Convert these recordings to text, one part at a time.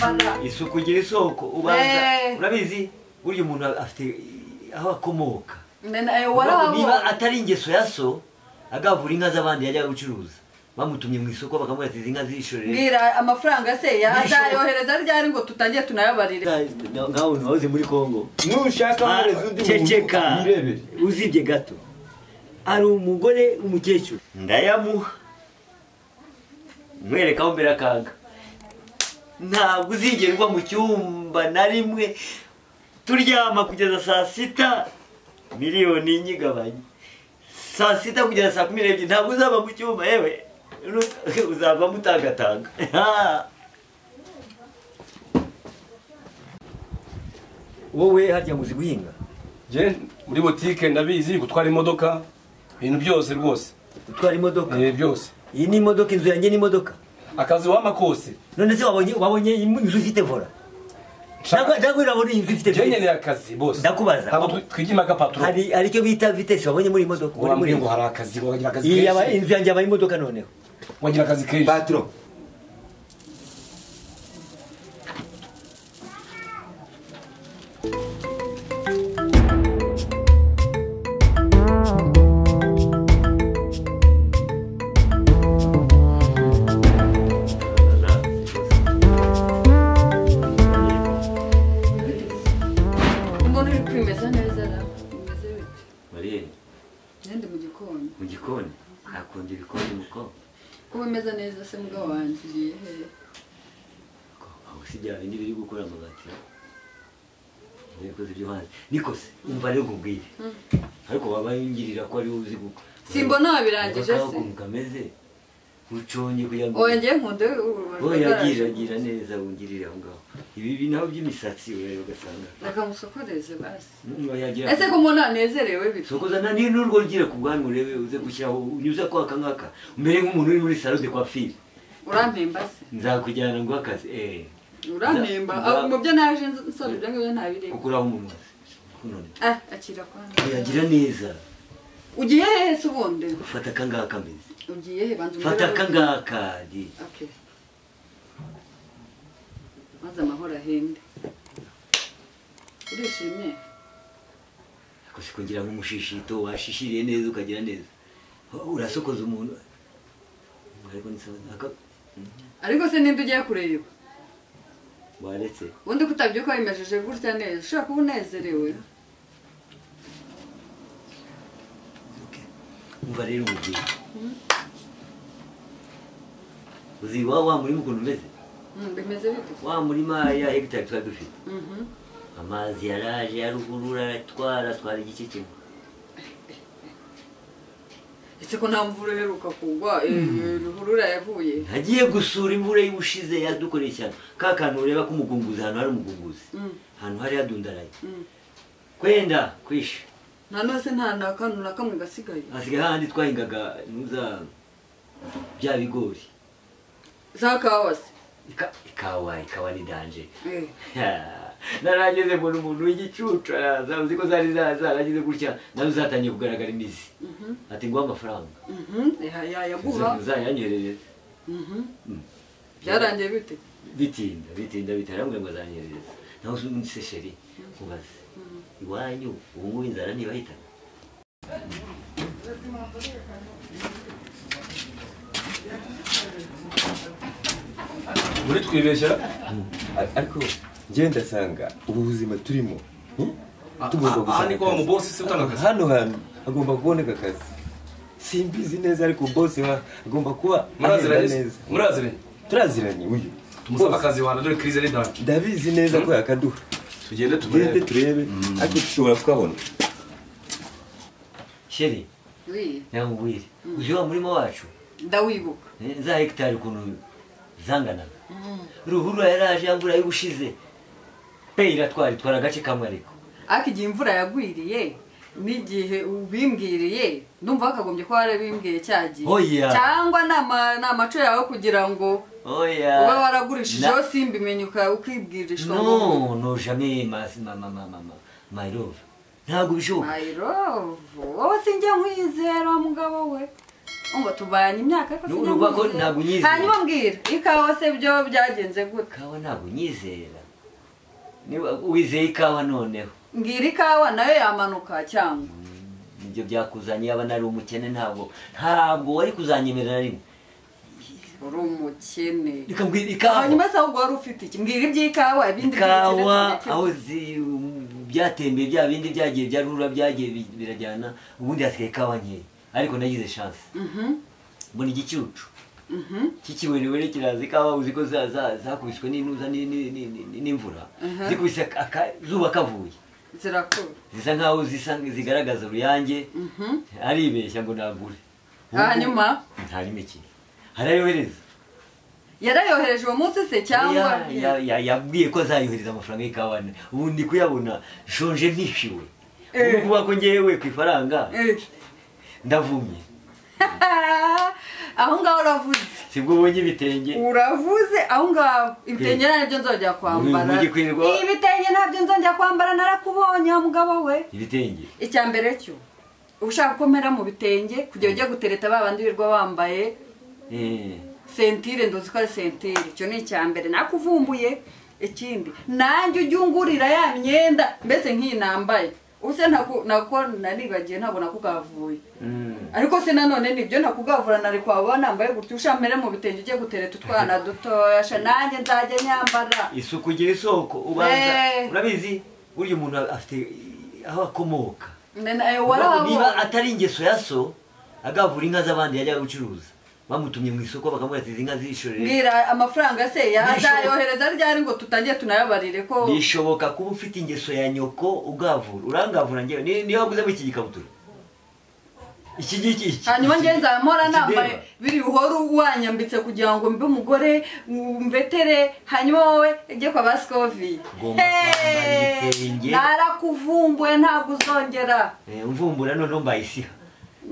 kwambara isuku gira isoko ubanza urabizi burya umuntu afite aho akomoka niba atari ingeso ya so agavura inka z'abandi yajya gucuruza bamutumye mu isoko bakamubwira ati inka zishorere mbwira amafaranga se yazayohereza ryari ngo tutangiye tunayabarire ngaho ntuhoze muri Kongo nushaka mureze undi ceceka uzibye gato ari umugore umukecuru ndayamuha mwereka aho mbere akanga ntabwo uzigerwa mu cyumba na rimwe turyama kugeza saa sita miliyoni nyigabanye saa sita kugeza saa 12 ntabwo uzaba mu cyumba yewe uzava mutagatanga wowe harya muzi guhinga je muri boutique ndabizi gutwara imodoka ibintu byose rwose gutwara imodoka byose iyi ni imodoka inzu yanjye ni imodoka akazi wamakose none se wabonye inzu ifite vora Ntabwo urabona inzu ifite vitesse. Jenye ni akazi boss. Ndakubaza. Ntabwo twigima ka patron. Hari icyo bita vitesse wabonye muri imodoka. Muri ngo hari akazi wagira akazi. Iya inzu yanjye abaye imodoka noneho. Wagira akazi kenshi. Patron. Mu gikoni akunda ibikoni muko kuba meza neza se mugabo wangiye he aho sijyanye n'ibiri gukora amabati nikoze byo hanze nikose umva rero kubwire ariko wabayingirira ko ari uzi guko simbona birangije se kumeze uconye kugira ngo oye ngiye nkunde yagira neza ungirira aho ngaho ibi binaho by'imisatsi wewe ugasanga nakamusokoreze basi yagira ese ko mona nezerewe bito sokozana ni n'urwo rugira ku bwanyu urebe uze gushyiraho unyuza kwa kankaka mbere nk'umuntu uri muri salon de coiffure urampemba se nzakujyana ngo akazi urampemba mu byo naje nsaba ibyo ngibyo ntabire ukuraho umuntu kunone akira kwanza yagira neza ugiye he se ubundi fata kangaka mbese ugiye he banzu fata kangaka di okay maze amahoro ahende urishimye akose kugira nk'umushishito washishiriye neza ukagira neza urasokoza umuntu ariko se ninde ugiye kureba waretse ubundi kutabyuka bimejeje gutya neza ushobora kuba unezerewe umva rero umubyeyi uzi wa murima ukuntu umeze bimeze bite wa murima ya hegitari twari dufite amazi yaraje yarugurura aratwara igice kimwe ese ko nta mvura iheruka kugwa ruhurura yavuye ntagiye gusura imvura y'ubushize yadukoreye cyane ka kantu ureba ko umugunguzi ahantu hari umugunguzi ahantu hari hadundaraye kwenda kwisha nta nose nta nakantu na kamwe gasigaye hasigaye hahandi twahingaga nuza bya bigori za kawa se ikawa ni danje narageze mbona umuntu w'igicucu araza uzi ko zari zarageze gutya nazo zatangiye kugaragara imizi ati nguha amafaranga yaguha uzayanyerereza byarangiye bite bitinda arambwira ngo azanyerereza naho se sheri ubaze iwanyu ubu ngubu inzara ntibahitana muri twibeshya ariko njye ndasanga ubu buzima turimo tugomba gushaka mu boss se utanga akazi hano hantu agomba kuboneka akazi simbizi neza ariko boss agomba kuba muraziranye turaziranye uyu tumusaba akazi wana dore crise ari danje ndabizi neza ko yakaduha tugende turebe ariko dushobora kukabona sheri nyamubwire uzi wa murima wacu ndawibuka za hegitari ukuntu zanganaga ruhurura yaraje yamvura y'ubushize pe iratwara agace kamwe ariko igihe imvura yagwiriye n'igihe ubimbwiriye ndumva hakagombye ko warabimbwiye cyagiye cyangwa ni amaco yawe kugira ngo ube waragurishije simbimenye ukibwirishwa no jamais my love ntabwo bishoboka my love wowe sinjye nkwizera mugabo we tubanye imyaka ko ntabwo unyizera. Hanyuma mbwira ikawa se byo byagenze gute? Ikawa ntabwo unyizera. Niba wizeye ikawa noneho. Mbwira ikawa nayo yamanuka cyangwa. Nibyo byakuzanye yaba nari umukene ntabwo wari kuzanyemerera rimwe. Uri umukene. Reka mbwira ikawa. Hanyuma se ahubwo wari ufite iki? Mbwira iby'ikawa ibindi ikawa aho byatembeye bya bindi byagiye byarura byagiye birajyana ubundi hasigaye ikawa nke ariko nagize chance. Mbona igicucu. Kikiwerewere kiraza ikawa uziko zakubiswe n'inuza n'imvura. Zikubise akazuba kavuye. Zirakura. Zisa nkaho zigaragaza uruyange. Aribeshya ngo nagure. Hanyuma ntarimo iki. Harayohereza. Yarayohereje uwo munsi se cyangwa yabwiye ko azayohereza amafaranga y'ikawa. Ubu ndi kuyabona shonje ntishiwe. Uvuga ko ngewe ku ifaranga ndavumye. Aho ngaho uravuze. Sibwo ubonye ibitenge. Uravuze aho ngaho ibitenge nabyo nzojya kwambara. Ibitenge nabyo nzojya kwambara narakubonye mugabo we. Ibitenge. Icyambere cyo. Ushaka komera mu bitenge kujya ujya gutereta babandi birwa bambaye. Sentire ndozi ko ari sentire. Cyo ni icyambere nakuvumbuye. Ikindi nanjye ujyungurira ya myenda mbese nk'inambaye. Use nako nanibagiye ntabwo nakugavuye. Ariko se nanone nibyo nakugavura nari kwaba nambaye gutyo ushamere mu bitenge ugiye gutereta utwana dutoya sha nanjye nzajya nyambara. Isuku gira isoko ubanza urabizi buryo umuntu afite aho akomoka. Niba atari ingeso ya so agavura inka z'abandi yajya gucuruza. Bamutumye mu isoko bakamubwira ati inka zishorere. Ngira amafaranga se yazayohereza ryari ngo tutangiye tunayabarire ko bishoboka kuba ufite ingeso ya nyoko ugavura. Urangavura ngewe niyo waguze mu iki gikabutura. Iki giki. Hanyuma ngenza mpora nambaye biri uhoro wanyambitse kugira ngo mbe umugore mvetere hanyuma wowe ejye kwa Bascovi. Narakuvumbuye ntabwo uzongera. Mvumbura none mbayisiha.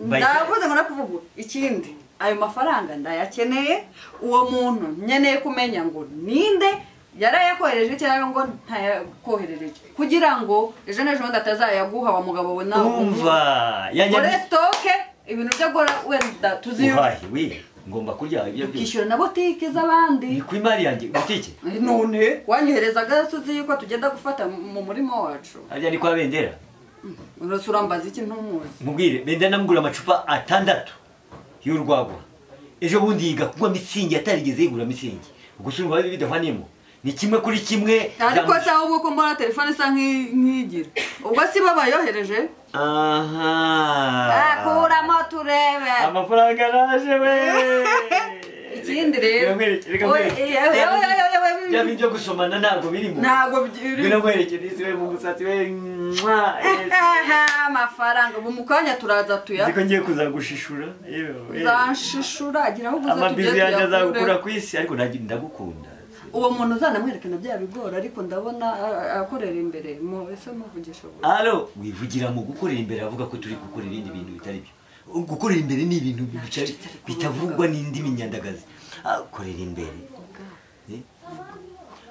Ndavuze ngo nakuvumbura ikindi. Ayo mafaranga ndayakeneye uwo muntu nyeneye kumenya ngo ninde yarayakohereje cyangwa ngo ntayakohereje kugira ngo ejo n'ejo ndatazayaguha wa mugabo we nawe umva yanyari stock ibintu byo gora wenda tuziyo ngomba kurya ibyo byo kishura na botike z'abandi ni ku imari yanjye botike none wanyoherezaga tuzi yuko tugenda gufata mu murimo wacu arya ni kwa bendera urasurambaza iki ntumuzi mubwire bendera namugura amacupa 6 y'urwagwa ejo bundi yiga kunywa mitsingi atarigeze yigura mitsingi ugusura bidavaniyemo ni kimwe kuri kimwe ariko se ahubwo ko mbona telefone isa nk'igira ubwo si babayohereje kuramo turebe amafaranga naje we ikindi rero ya byo gusomana ntabwo birimo ntabwo birimo mu musatsi we amafaranga ubu mukanya turaza tuya ziko ngiye kuzagushishura zanshishura agira aho uguze amabizi yanjye azagukura ku isi ariko ndagukunda uwo muntu uzanamwerekana bya bigora ariko ndabona akorera imbere mu ese muvugisha ubu allo wivugira mu gukorera imbere avuga ko turi gukorera ibindi bintu bitari byo gukorera imbere ni ibintu bitavugwa n'indi minyandagazi korera imbere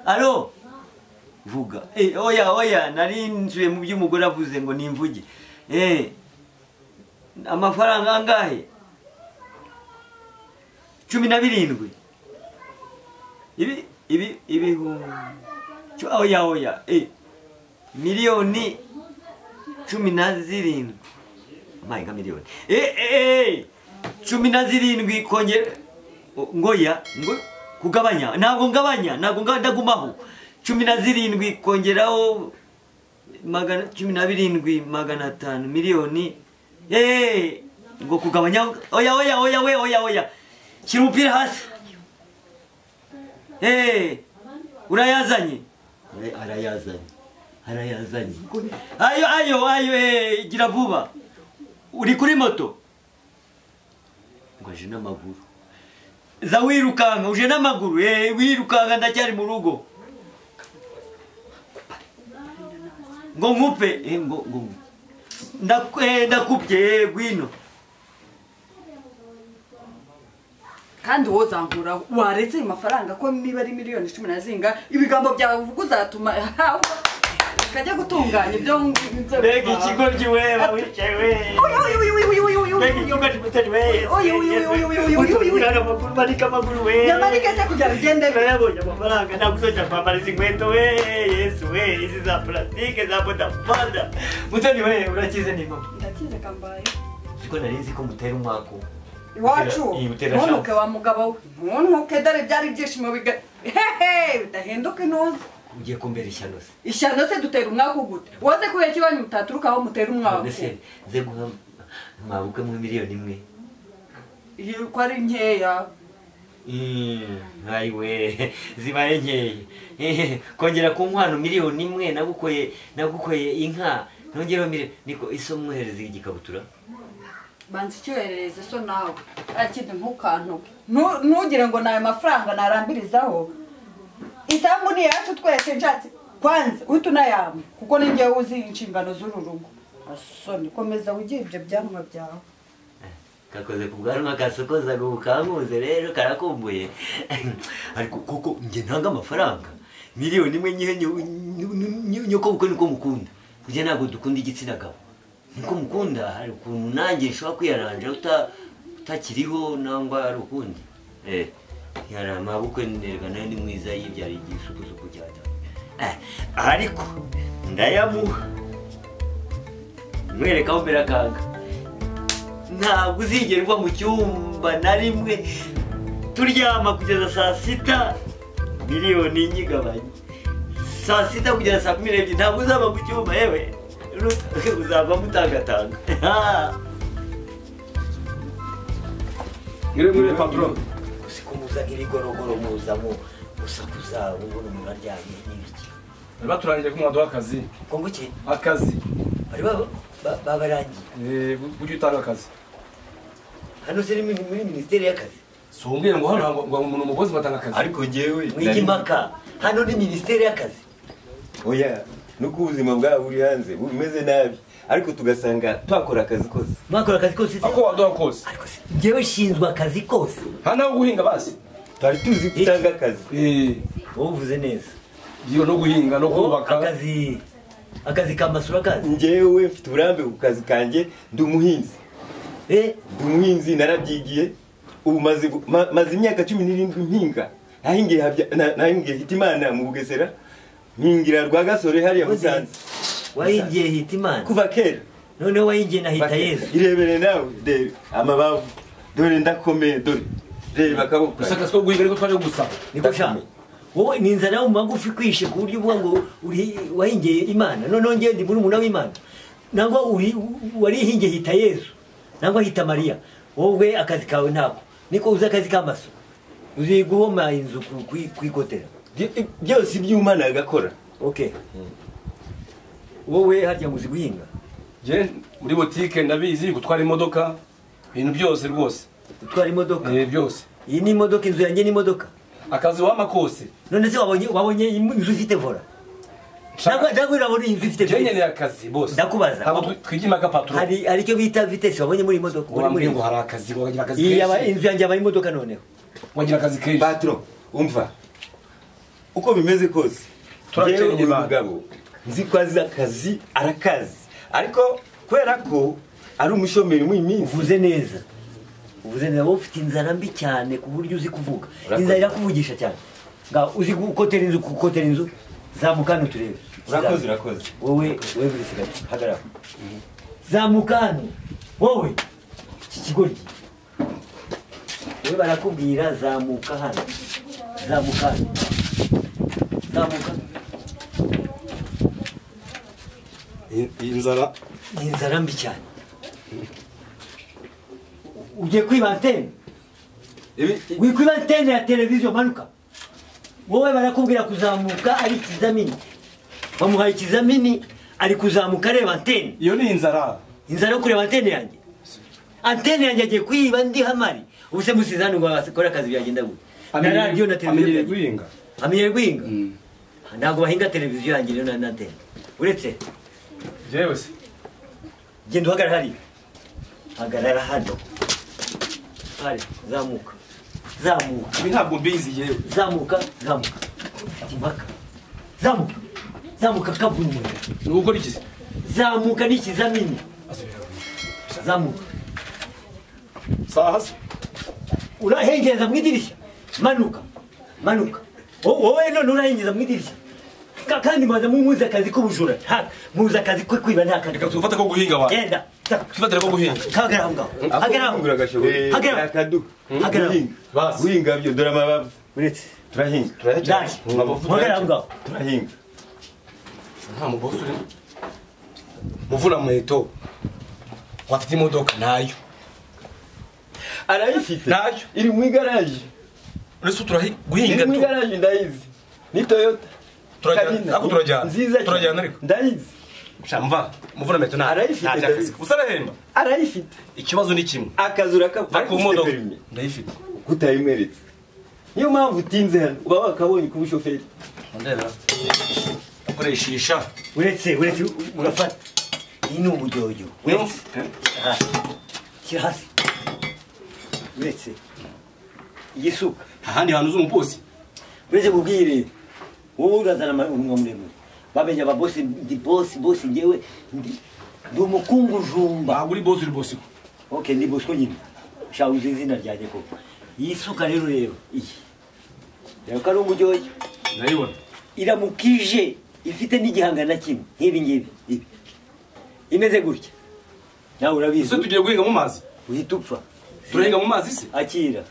allo vuga oya nari nzuye mu by'umugore avuze ngo nimvuge amafaranga angahe 17 ibi oya miliyoni 17 amahinga miliyoni 17 kongera ngoya ngo kugabanya ntabwo ndagumaho 17 kongeraho 17,500 miliyoni ngo kugabanya oya shyira umupira hasi urayazanye arayazanye ayo gira vuba uri kuri moto ngo aje n'amaguru za wirukanka uje n'amaguru wirukanka ndacyari mu rugo ngo nkupe ngo ndakubye gwino kandi wowe zankura waretse amafaranga ko niba ari miliyoni 10 zinga ibigambo byawe uvuga uzatuma kajya gutunganya ibyo mbega ikigo giwe wicaye mbega icyugaje mutari we amaguru manika amaguru we yamarika se kugira bigende yabonye amafaranga nagusojya kwambariza inkweto we yesu we izi za plastique za bodaboda mutari we urakize niko ndakize kambaye siko nari nzi ko mutera umwako iwacu ntunuke wa mugabo we ntunuke dore byari ibyishimo bidahinduka intuza ugiye kumbera ishyano se ishyano se dutera umwaka gute woze kubera ikibanyu mutaturuka aho mutera umwaka mbese ze guha mwabuke mu miliyoni imwe ko ari nkeya ayiwe zibaye nkeya kongera ku nkwano miliyoni imwe nagukoye inka nongereho miliyoni niko iso mwohereza igikabutura banza icyoherereze so nawe arakindi ntukantuke ntugire ngo nayo mafaranga narambirizaho isambu ni yacu twese nshatse kwanza uhita unayampa kuko ni njyewe uzi inshingano z'uru rugo asoni komeza ugira ibyo byanwa byawe kakoze ku bwanwa kasokoza ngo bukanguze rero karakumbuye ariko koko njye ntanga amafaranga miliyoni imwe nyihe nyoko buko niko mukunda kujya ntabwo dukunda igitsina gabo niko mukunda hari ukuntu nanjye nshobora kwiyaranja utakiriho nangwa ari ukundi yari amabukwe nerwa nayo ni mwiza yibyara igisukusuku cyane ariko ndayamuha mwereka aho mbere akanga ntabwo uzigera uva mu cyumba na rimwe turyama kugeza saa sita miliyoni nyigabanye saa sita kugeza saa 12 ntabwo uzaba mu cyumba yewe uzava mutangatanga mwire patron usiko muza irigorogoro muza mu usakuza ubona muraryamye n'ibiki baturangije ko mwaduha akazi kongo ki akazi bari babarangiye ujye utanga akazi hano se muri ministeri y'akazi sumbwire ngo hano ngo umuntu umugozi batanga akazi ariko jewe mwigimaka hano ni ministeri y'akazi oya nuko ubuzima bwawe buri hanze bumeze nabi ariko tugasanga twakora akazi kose mwakora akazi kose ako waduha kose ariko njyewe shinzwe akazi kose hano ho guhinga basi twari tuzi gutanga akazi wowe uvuze neza iyo no guhinga no kubaka akazi kamasura kazi njyewe mfite uburambe ku kazi kanjye ndi umuhinzi ndi umuhinzi narabyigiye ubu maze imyaka 17 mpinga nahingiye Hitimana mu Bugesera mpingira rwa Gasore hariya Musanze wahingiye Hitimana kuva kera none wahingiye na Hitayezu irebere nawe de amabavu dore ndakomeye dore reba kaboko gusaka siko guhinga ariko twari gusa niko shame wowe ni inzara mu magufi kwishe ku buryo uvuga ngo wahingiye Imana none ngiye ndi muri umuntu w'Imana nangwa warihingiye Hitayezu nangwa hita Maria wowe akazi kawe ntabwo niko uza akazi k'amaso uzi guhoma inzu kwikotera byose iby'Imana agakora okay wowe harya muzi guhinga je muri boutique ndabizi gutwara imodoka ibintu byose rwose gutwara imodoka byose iyi ni imodoka inzu yanjye ni imodoka akazi wamakose none se wabonye inzu ifite vora ntabwo urabona inzu ifite je nyene akazi bose ndakubaza ntabwo twigimaka patron hari icyo bita vitesse wabonye muri imodoka muri ngo hari akazi wagira akazi iyi inzu yanjye aba imodoka noneho wagira akazi kenshi patron umva uko bimeze kose turakenye bagabo nzi ko azi akazi arakazi ariko kubera ko ari umushomeri mu iminsi uvuze neza wowe ufite inzara mbi cyane ku buryo uzi kuvuga inzara irakuvugisha cyane nga uzi gukotera inzu zamuka hano turebe urakoze wowe buri sigati hagarara zamuka hano wowe iki kigoryi wowe barakubwira zamuka hano zamuka inzara mbi cyane ugiye kwiba antene wikwiba antene ya televiziyo manuka wowe barakubwira kuzamuka ari ikizamini bamuhaye ikizamini ari kuzamuka areba antene iyo ni inzara yo kureba antene yanjye agiye kwiba ndi hamari ubu se musizani ngo akore akazi byagenda gute na radiyo na televiziyo amenyere guhinga ntabwo bahinga televiziyo yanjye rero na antene uretse jewe se genda uhagarara hagarara hano hari zamuka ibi ntabwo mbizi yewe zamuka impaka zamuka kavunye ni gukora iki se zamuka n'ikizamini zamuka saha se urahengeza mu idirishya manuka wowe none urahengeza mu idirishya kandi maze muze akazi k'ubujura muze akazi ko kwiba nta kandi reka tufate ko guhinga wa genda tufatire ko guhinga hagera akadu basi guhinga byo dore amabavu uretse turahinga turahinga nta mubosi uri muvuna muheto wafite imodoka nayo arayifite nayo iri mu igaraje uretse guhinga mu igaraje ndayizi ni Toyota turajyana ariko ndayizi shamva muvuna muheto arayifite usarahemba arayifite ikibazo ni kimwe akazura ka ku modoka ndayifite kutayimweretse niyo mpamvu utinze hano uba wakabonye ku bushoferi ndera akoreshisha uretse urafata iyi ni umujyojo shyira hasi uretse igisuka ahandi hantu z'umubosi uretse kubwire wowe urazana umunwa muremure bamenya ababosi ndi bosi ngewe ndi umukungujumba ntabwo uri bosi uri bosi okay ndi bosi ko nyine shaho uzi izina ryanjye koko iyi suka rero iyi rero ko ari umujyojo ndayibona iramukije ifite n'igihangana kimwe nk'ibi ngibi imeze gutya nawe urabizi ese tugiye guhinga mu mazi uhita upfa turahinga mu mazi se akira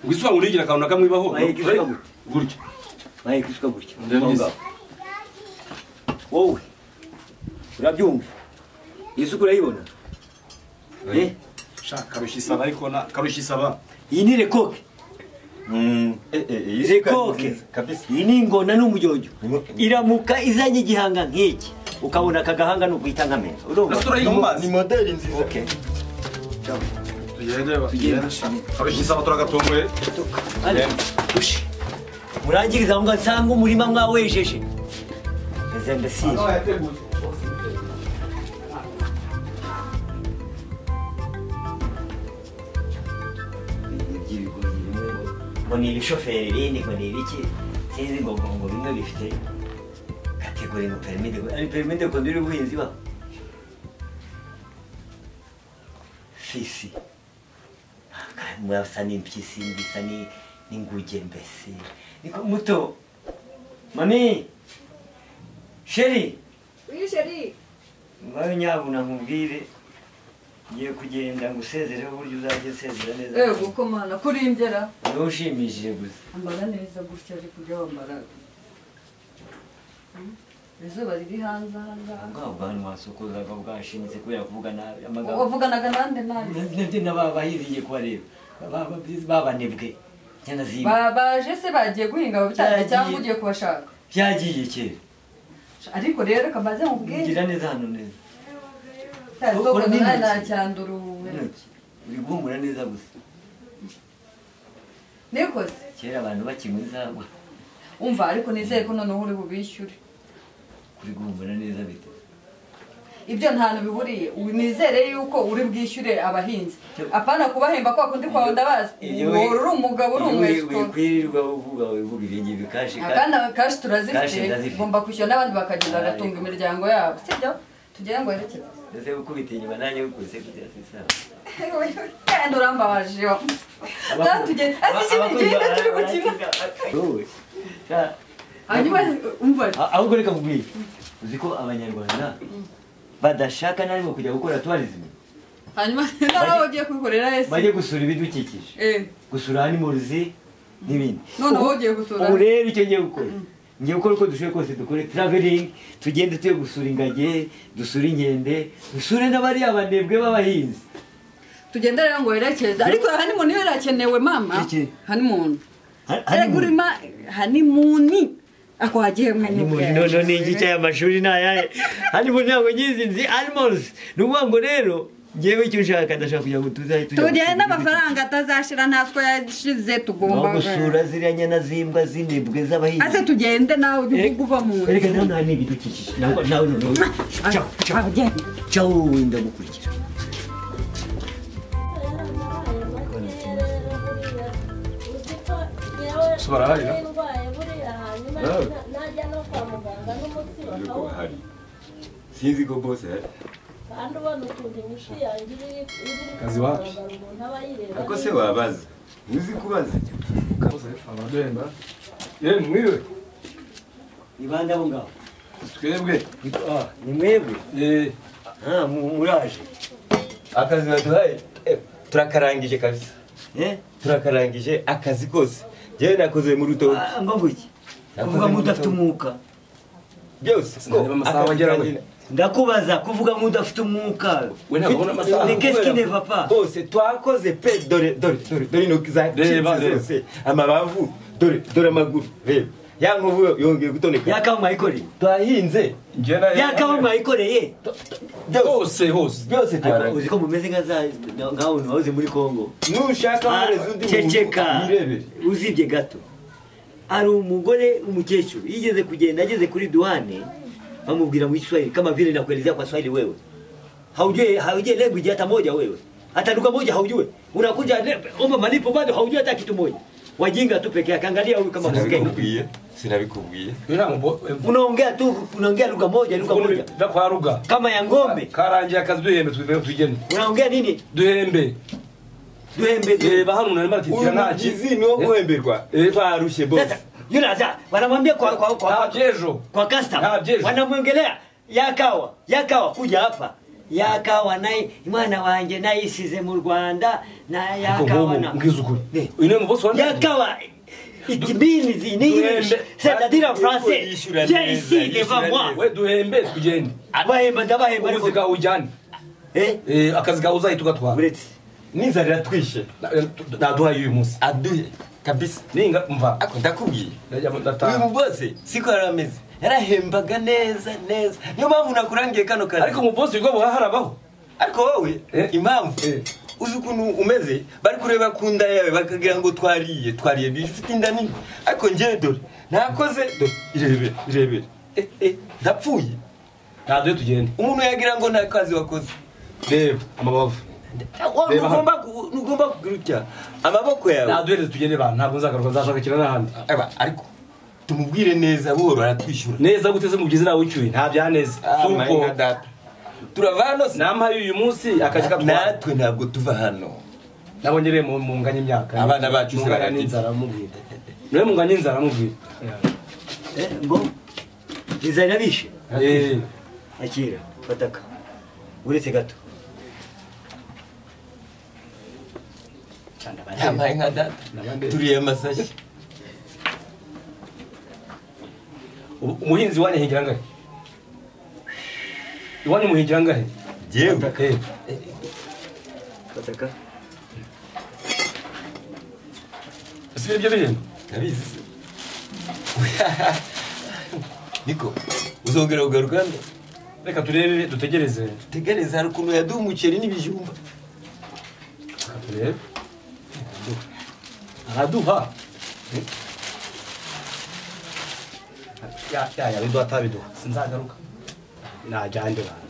wisuba ngo urigira akantu nakamwe ibaho gutya mayikisuka gutya wowe urabyumva isuku urayibona shaka karushya isaba ariko karushya isaba iyi ni rekoke rekoke iyi ni ingona n'umujyojo iramuka izanye igihanga nk'iki ukabona aka gahanga ni uguhita nkamenya turahinga mu mazi ni modeli nziza tugende karushya isaba turagatunguye murangiriza aho ngaho nsanga umurima mwawejeje ndasize ngo ni ibishoferi ibindi ngo ni ibiki sinzi ngo bimwe bifite kategori ngo perimide ari perimide ko ndiri ubuhinzi ba fisi mwasa n'impyisi mbisa n'inguge mbese niko muto mami sheri ngaho nyabuna nkubwire ngiye kugenda ngusezereho uburyo uzajya usezera neza yego komana kuri imbyera niwe ushimishije gusa ambara neza gutya ari kujya wambara izuba riri hanze ahangaha ngaho bwani wasokozaga bwashimitse kubera kuvuga nabi amagambo wavuganaga nande nabi nabyo n'abahiziye kubareba babanebwe baje se bagiye guhinga babitaye cyangwa ugiye kubashaka byagiye kera ariko rero reka mbaze nkubwire ngira neza hano neza soko nawe nacyandura uri guhumura neza gusa nikoze kera abantu bakinywa izagwa umva ariko nizeye ko noneho uri bubishyure kuri guhumura neza bite ibyo ntantu bihuriye nizere yuko uri bwishyure abahinzi apana kubahemba kwa kundi kwa ndabazi uri umugabo uri umwesto kwirirwa uvuga ibingibi kashi kashi turazifite ugomba kwishyura n'abandi bakagenda bagatunga imiryango yabo sibyo tugere ngo herekeze ndetse gukubita inyuma nanjye gukuse kugira sisa kandi urambabaje yo tugende tugende turi gukina hanyuma umva ahubwo reka mubwire uzi ko abanyarwanda badashaka narimo kujya gukora tourism hanyuma nawe ugiye kwikorera ese bajye gusura ibidukikije gusura animals n'ibindi none wowe ugiye gusura ubu rero icyo ngiye gukora ngiye gukora uko dushoboye kose dukore traveling tugende tuye gusura ingage dusura inkende dusure n'abariya banebwe b'abahinzi tugende rero ngo werekeze ariko honeymoon niyo irakenewe mama honeymoon regurima honeymoon ako hagiye mwanyuka no ni iki cy'amashuri nayahe honeymoon ntabwo nyizinzi animals nuvuga ngo rero ngewe icyo ushaka ndashaka kugira ngo tugende n'amafaranga atazashira ntaswe yashize tugomba gusura ziriya nyana zimbwa zinebwe z'abahinzi ase tugende nawe uvuga uva mu nzu reka nawe ni ibidukikije nawe ciao wenda gukurikira barahari sinzi ko bose kandi ubona ukuntu imishi yanjye iri Kazi wapi? umuntu aba yireba ako se wabaza uzi kubaza abaduhemba yewe mwiriwe ni bande abo ngabo twebwe ni mwebwe muraje akazi baduhaye turakarangije kabisa turakarangije akazi kose jewe nakoze mu rutoki ngo nguki kuvuga mudafite umwuka byose ndakubaza kuvuga mudafite umwuka ni qu'est-ce qui ne va pas bose twakoze pe dore intoki zacitse zose amabavu dore amaguru reba ya nkovu yongeye gutoneka yakaho mwayikoreye twahinze yakaho mwayikoreye hose byose twarangiza uzi ko mumeze nkaho wahoze muri Kongo nushaka wareze undi ceceka yirebere uzibye gato ari umugore umukecuru yigeze kugenda ageze kuri duwane bamubwira mu Kiswahili kama vile nakuelezea kwa Swahili wewe haujui language hata moja wewe hata lugha moja haujui unakuja omba malipo bado haujui hata kitu moja wajinga tu peke yake angalia huyu kama sinabikubwiye unaongea lugha moja kwa lugha kama ya ng'ombe karangiye akazi duhembe tugende unaongea nini duhembe bahanu na mara kitira naki izini wo guhemberwa twarushe boss yulaza wanamwambia kwa customer wanamwongelea yakawa kuja hapa yakawa naye mwana wanje nayisize mu Rwanda na yakawa na ngizukuri uyu boss wanje yakawa it means in English c'est-à-dire en français j'ai ici devant moi we duhembe tugende bahemba ubuzika ujyane akazi gawe uzahitugatwara uretse n'inzara iratwishe naduhaye uyu munsi aduhe kabisa ninga mva ako ndakubwiye uyu mubose siko yarameze yarahembaga neza niyo mpamvu nakurangiye kano kazi ariko umubosi ubwo harabaho ariko wowe impamvu uzi ukuntu umeze bari kureba ku nda yawe bakagira ngo twariye bifite inda nini ariko njyewe dore nakoze dore irebere ndapfuye ntaduhe tugende umuntu yagira ngo nta kazi wakoze reba amabavu ntugomba kugurutya amaboko yawe naduhereze tugende bana ntabwo nzagaruka nzashakira n'ahandi ariko tumubwire neza buhoro aratwishyura neza guteze mu byiza nawe ucyuye nta byaneze suko turava hano nampaye uyu munsi akazi katwara natwe ntabwo tuva hano nabongereye mu nganya imyaka abana bacu se baragenda inzara mubwira niwe mu nganya inzara mubwira ngo inzara irabishe akira fataka uretse gato yamaye nka data turiye amasashi umuhinzi wanyu ahingira ngahe iwanyu muhingira ngahe jewe fataka ese ibyo bintu nabizi niko uzongera kugaruka reka turebe dutegereze hari ukuntu yaduha umuceri n'ibijumba turebe araduha ya biduha atabiduha sinzagaruka najyande bana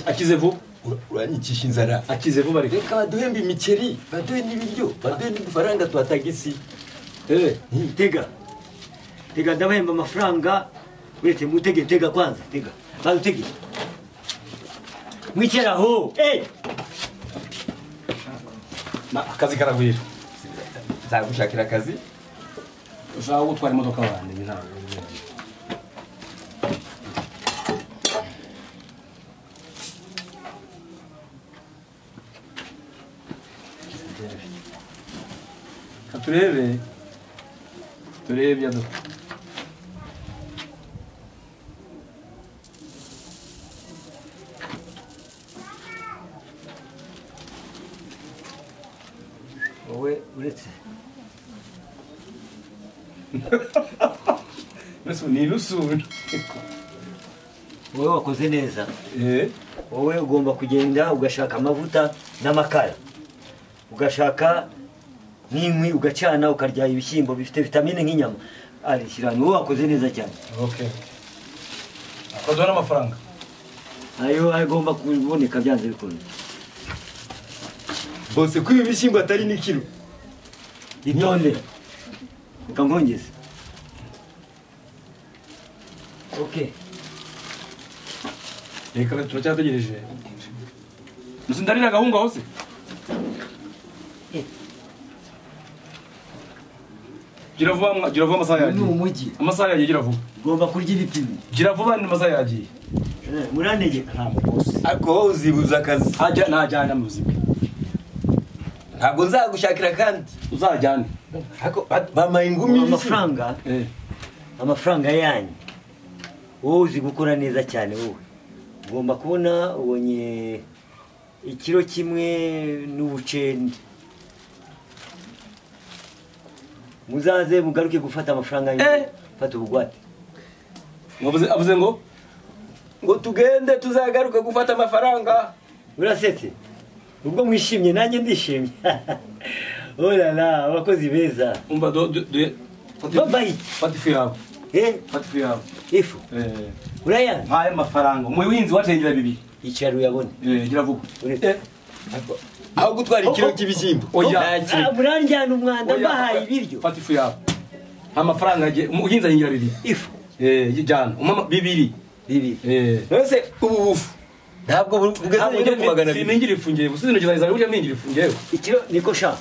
akize vuba uranyikisha inzara akize vuba ariko reka baduhembe imiceri baduhe n'ibiryo baduhe n'udufaranga twa tagisi tega ndabahemba amafaranga uretse tega kwanza badutege mwicaraho akazi karagwira nzagushakira akazi ushaka gutwara imodoka wanjye ntabwo turebe yado wowe uretse ni rusuri wowe wakoze neza wowe ugomba kugenda ugashaka amavuta n'amakara ugashaka n'inkwi ugacana ukarya ibishyimbo bifite vitamine nk'inyama arishyirana wowe wakoze neza cyane akaduha n'amafaranga ayo agomba kuboneka byanze bikunze bose kwiba ibishyimbo atari n'ikiro itonde reka nkongeze reka turacyategereje musindarira gahunga hose gira vuba amasaha yagiye ni umujyi amasaha yagiye gira vuba ugomba kurya ibipimo gira vuba ni amasaha yagiye murantegeka ntabwo bose ariko wowe uzibuza akazi ntajyana mu buzima ntabwo nzagushakira kandi uzajyane bamaye ingumi amafaranga yanyu wowe uzi gukora neza cyane wowe ugomba kubona ubonye ikiro kimwe n'ubucende muzaze mugaruke gufata amafaranga yanyu fata ubugwate avuze ngo tugende tuzagaruka gufata amafaranga urasetse ubwo mwishimye nanjye ndishimye olala abakozi beza umva babayi fata ifu yawe fata ifu yawe ifu urayana mpaye amafaranga umuhinzi wacengera 2 icyaro uyabone gira vuba aho gutwara ikiro cy'ibishyimbo muranjyana umwanda mbahaye ibiryo fata ifu yawe amafaranga umuhinzi ahingira 2 ifu jyana umama 2 nose ubu bufu ntabwo bugeze ku magana 2 siningira ifungiye gusize intoki zanjye burya ningira ifungiye ikiro niko sha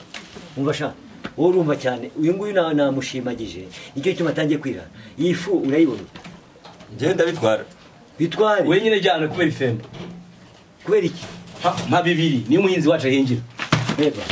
umva sha wowe urumva cyane uyu nguyu namushimagije nicyo cyuma atangiye kwira iyi fu urayibona ngenda bitware wenyine jyana kubera ifemba kubera iki mpa 2 niyo umuhinzi wacu ahingira reba